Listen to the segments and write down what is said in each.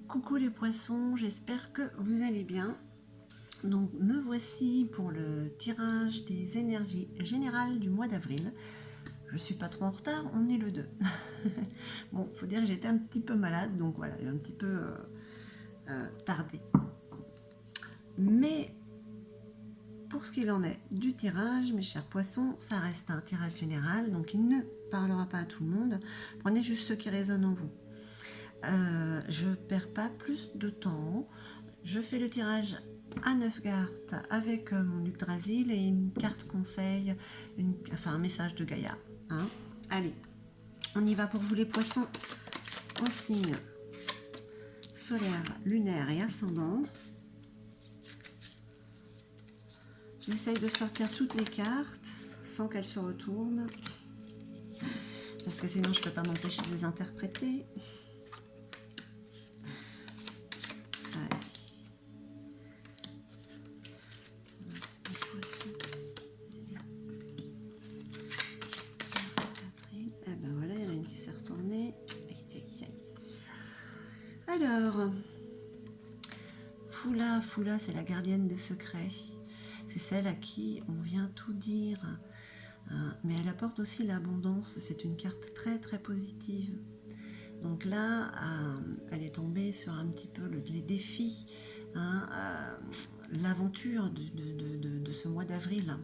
Coucou les poissons, j'espère que vous allez bien. Donc me voici pour le tirage des énergies générales du mois d'avril. Je suis pas trop en retard, on est le 2. Bon, faut dire que j'étais un petit peu malade, donc voilà, j'ai un petit peu tardé. Mais pour ce qu'il en est du tirage, mes chers poissons, ça reste un tirage général, donc il ne parlera pas à tout le monde. Prenez juste ce qui résonne en vous. Je perds pas plus de temps. Je fais le tirage à 9 cartes avec mon Yggdrasil et une carte conseil, enfin un message de Gaïa. Hein. Allez, on y va pour vous les poissons en signe solaire, lunaire et ascendant. J'essaye de sortir toutes les cartes sans qu'elles se retournent, parce que sinon je ne peux pas m'empêcher de les interpréter. Alors, Foula, c'est la gardienne des secrets. C'est celle à qui on vient tout dire. Mais elle apporte aussi l'abondance. C'est une carte très très positive. Donc là, elle est tombée sur un petit peu les défis, l'aventure de ce mois d'avril.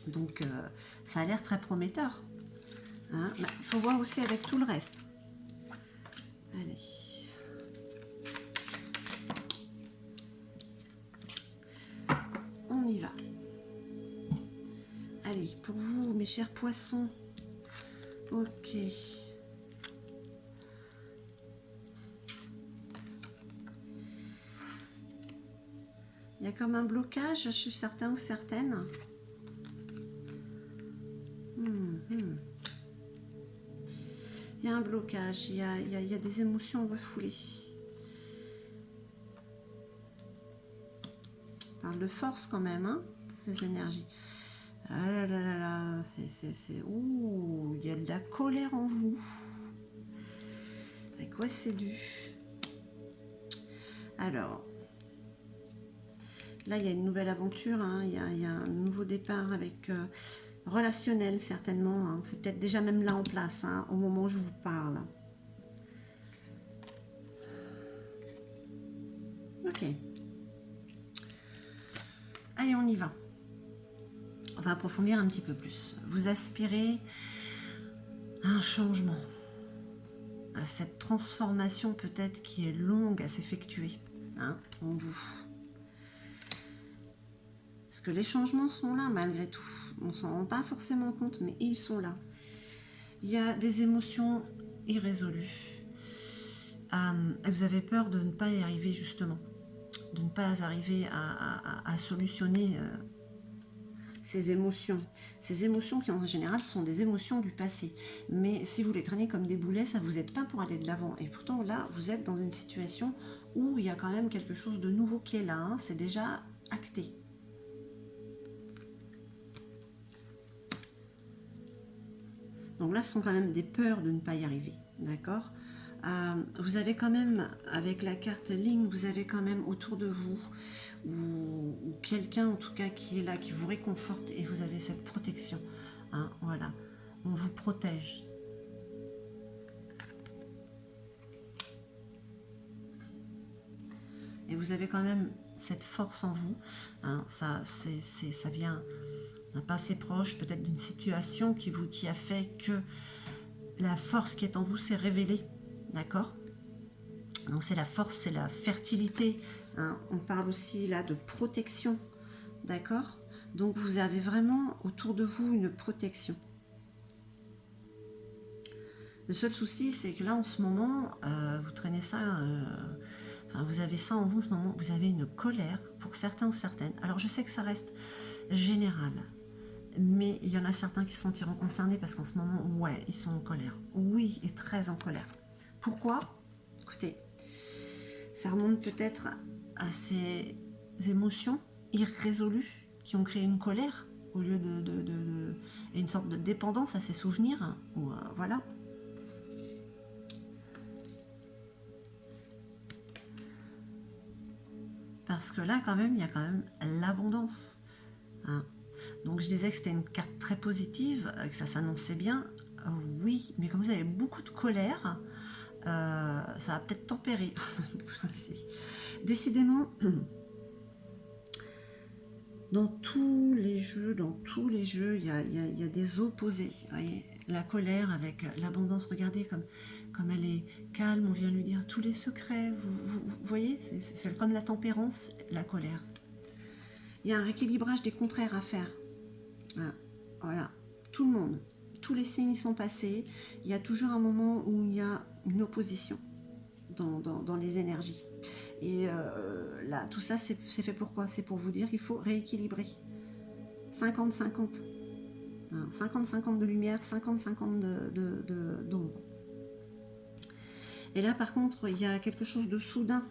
Donc ça a l'air très prometteur. Il faut voir aussi avec tout le reste. Allez. On y va. Allez, pour vous, mes chers poissons. Ok. Il y a comme un blocage, je suis certain ou certaine. Il y a un blocage, il y a des émotions refoulées. On parle de force quand même, hein, pour ces énergies. Ah là là là là, ouh, il y a de la colère en vous. À quoi c'est dû? Alors, là il y a une nouvelle aventure, hein, il y a un nouveau départ avec relationnel certainement. Hein. C'est peut-être déjà même là en place, hein, au moment où je vous parle. Ok. Allez, on y va. On va approfondir un petit peu plus. Vous aspirez à un changement, à cette transformation peut-être qui est longue à s'effectuer, hein, en vous. Parce que les changements sont là malgré tout. On s'en rend pas forcément compte, mais ils sont là. Il y a des émotions irrésolues. Vous avez peur de ne pas y arriver justement, de ne pas arriver à solutionner ces émotions qui en général sont des émotions du passé. Mais si vous les traînez comme des boulets, ça ne vous aide pas pour aller de l'avant. Et pourtant là, vous êtes dans une situation où il y a quand même quelque chose de nouveau qui est là. Hein. C'est déjà acté. Donc là, ce sont quand même des peurs de ne pas y arriver. D'accord ? Vous avez quand même, avec la carte ligne, vous avez quand même autour de vous, ou quelqu'un en tout cas qui est là, qui vous réconforte, et vous avez cette protection. Hein, voilà, on vous protège. Et vous avez quand même cette force en vous. Hein, ça vient d'un passé proche, peut-être d'une situation qui a fait que la force qui est en vous s'est révélée. D'accord ? Donc c'est la force, c'est la fertilité. Hein. On parle aussi là de protection. D'accord ? Donc vous avez vraiment autour de vous une protection. Le seul souci, c'est que là en ce moment, vous traînez ça, vous avez ça en vous en ce moment, vous avez une colère pour certains ou certaines. Alors je sais que ça reste général, mais il y en a certains qui se sentiront concernés parce qu'en ce moment, ouais, ils sont en colère. Oui, et très en colère. Pourquoi ? Écoutez, ça remonte peut-être à ces émotions irrésolues qui ont créé une colère au lieu et une sorte de dépendance à ces souvenirs. Ou voilà. Parce que là, quand même, il y a quand même l'abondance. Hein. Donc, je disais que c'était une carte très positive, que ça s'annonçait bien. Oui, mais comme vous avez beaucoup de colère, ça va peut-être tempérer. Décidément, dans tous les jeux, il y a des opposés. Vous voyez, la colère avec l'abondance, regardez comme elle est calme, on vient lui dire tous les secrets. Vous voyez, c'est comme la tempérance, la colère. Il y a un rééquilibrage des contraires à faire. Voilà, tout le monde, tous les signes y sont passés. Il y a toujours un moment où il y a une opposition dans les énergies. Et là, tout ça, c'est fait pourquoi? C'est pour vous dire qu'il faut rééquilibrer. 50-50. 50-50 de lumière, 50-50 d'ombre. Et là, par contre, il y a quelque chose de soudain.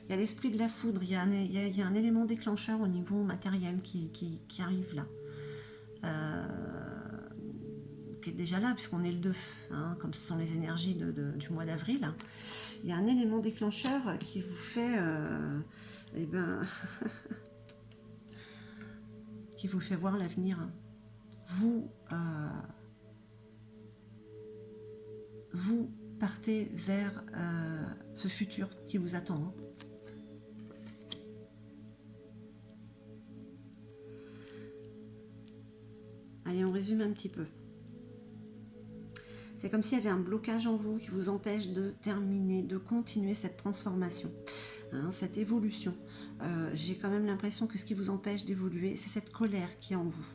Il y a l'esprit de la foudre. Il y a un élément déclencheur au niveau matériel qui arrive là. Qui est déjà là, puisqu'on est le 2, hein, comme ce sont les énergies du mois d'avril. Il y a un élément déclencheur qui vous fait... eh ben, qui vous fait voir l'avenir. Vous partez vers ce futur qui vous attend. Allez, on résume un petit peu. C'est comme s'il y avait un blocage en vous qui vous empêche de terminer, de continuer cette transformation, hein, cette évolution. J'ai quand même l'impression que ce qui vous empêche d'évoluer, c'est cette colère qui est en vous.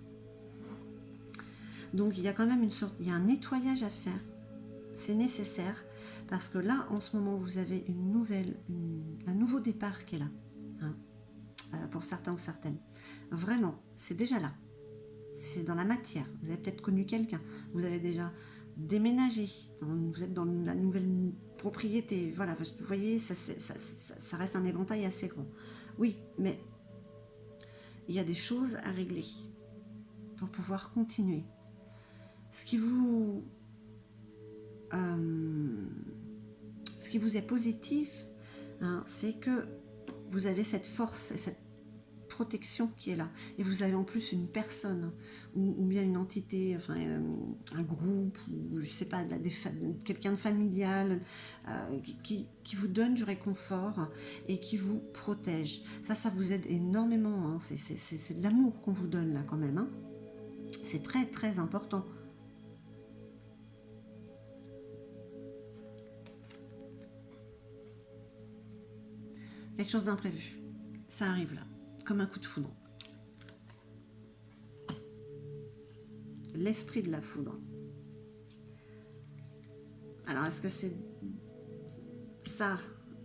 Donc il y a quand même il y a un nettoyage à faire. C'est nécessaire parce que là, en ce moment, vous avez un nouveau départ qui est là, hein, pour certains ou certaines. Vraiment, c'est déjà là. C'est dans la matière. Vous avez peut-être connu quelqu'un. Vous avez déjà déménagé. Vous êtes dans la nouvelle propriété. Voilà, parce que vous voyez, ça reste un éventail assez grand. Oui, mais il y a des choses à régler pour pouvoir continuer. Ce qui vous est positif, hein, c'est que vous avez cette force et cette protection qui est là. Et vous avez en plus une personne ou bien une entité, enfin un groupe, ou je sais pas, quelqu'un de familial qui vous donne du réconfort et qui vous protège. Ça vous aide énormément. Hein. C'est de l'amour qu'on vous donne là quand même. Hein. C'est très très important. Quelque chose d'imprévu. Ça arrive là, comme un coup de foudre. L'esprit de la foudre. Alors, est-ce que c'est ça,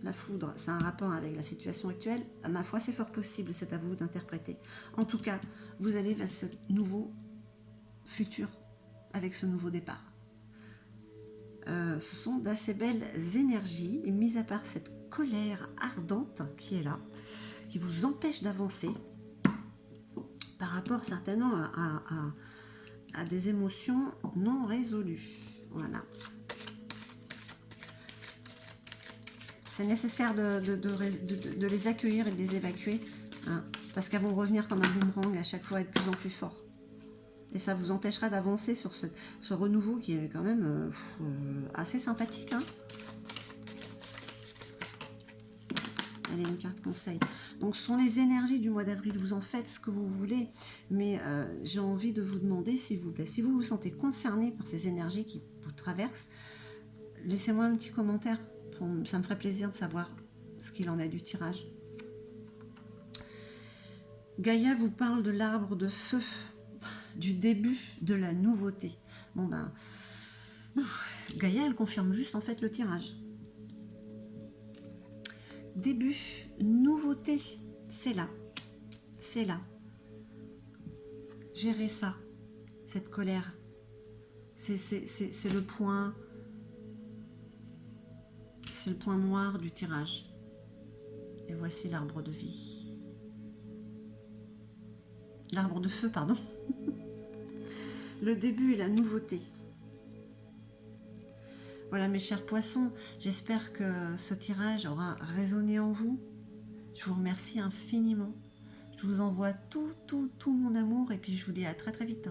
la foudre, c'est un rapport avec la situation actuelle? À ma foi, c'est fort possible, c'est à vous d'interpréter. En tout cas, vous allez vers ce nouveau futur, avec ce nouveau départ. Ce sont d'assez belles énergies, et mis à part cette colère ardente qui est là, qui vous empêche d'avancer par rapport certainement à des émotions non résolues. Voilà. C'est nécessaire de les accueillir et de les évacuer, hein, parce qu'elles vont revenir comme un boomerang à chaque fois, être de plus en plus fort. Et ça vous empêchera d'avancer sur ce renouveau qui est quand même assez sympathique. Hein. Allez, une carte conseil. Donc, ce sont les énergies du mois d'avril. Vous en faites ce que vous voulez. Mais j'ai envie de vous demander, s'il vous plaît, si vous vous sentez concerné par ces énergies qui vous traversent, laissez-moi un petit commentaire. Ça me ferait plaisir de savoir ce qu'il en est du tirage. Gaïa vous parle de l'arbre de feu, du début de la nouveauté. Bon ben, Gaïa, elle confirme juste en fait le tirage. Début, nouveauté, c'est là. C'est là. Gérer ça, cette colère. C'est le point. C'est le point noir du tirage. Et voici l'arbre de vie. L'arbre de feu, pardon. Le début et la nouveauté. Voilà mes chers poissons, j'espère que ce tirage aura résonné en vous. Je vous remercie infiniment. Je vous envoie tout mon amour et puis je vous dis à très très vite.